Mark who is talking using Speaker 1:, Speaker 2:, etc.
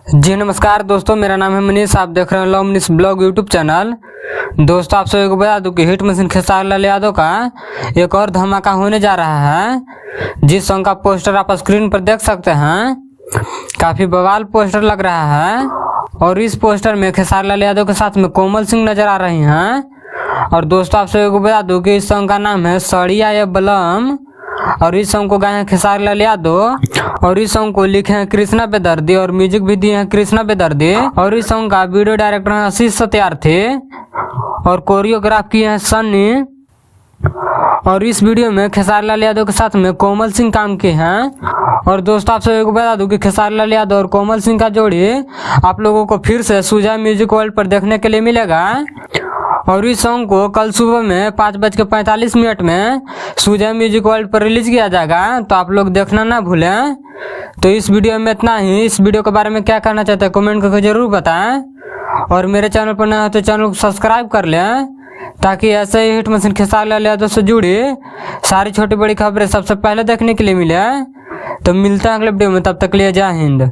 Speaker 1: जी नमस्कार दोस्तों, मेरा नाम है मनीष। आप देख रहे हैं love Manish blog YouTube channel. दोस्तों, आप सभी को बता दूं कि हिट मशीन खेसारी लाल यादव का एक और धमाका होने जा रहा है, जिस सॉन्ग का पोस्टर आप स्क्रीन पर देख सकते हैं। काफी बवाल पोस्टर लग रहा है और इस पोस्टर में खेसारी लाल यादव के साथ में कोमल सिंह नजर आ रही हैं। और दोस्तों, आप सभी को बता दूं कि इस सॉन्ग का नाम है सड़िया ये बलम और इस सॉन्ग को गाए हैं खेसारी लाल यादव और इस सॉन्ग को लिखे हैं कृष्णा बेदर्दी और म्यूजिक भी दिए हैं कृष्णा बेदर्दी। और इस सॉन्ग का वीडियो डायरेक्टर है आशीष सत्यार्थी और कोरियोग्राफ किए हैं सन्नी। और इस वीडियो में खेसारी लाल यादव के साथ में कोमल सिंह काम किए हैं। और दोस्तों, आप सभी को बता दूं कि खेसारी लाल यादव और कोमल सिंह का जोड़ी आप लोगों को फिर से सुजा म्यूजिक वर्ल्ड पर देखने के लिए मिलेगा। और इस सॉन्ग को कल सुबह में 5:45 में सुजा म्यूजिक वर्ल्ड पर रिलीज किया जाएगा, तो आप लोग देखना ना भूलें। तो इस वीडियो में इतना ही। इस वीडियो के बारे में क्या कहना चाहते हैं कमेंट करके जरूर बताएं। और मेरे चैनल पर नया हो तो चैनल को सब्सक्राइब कर लें, ताकि ऐसे ही हिट मशीन खेसारी लाल यादव से जुड़ी सारी छोटी बड़ी खबरें सबसे पहले देखने के लिए मिले। तो मिलते हैं अगले वीडियो में, तब तक के लिए जय हिंद।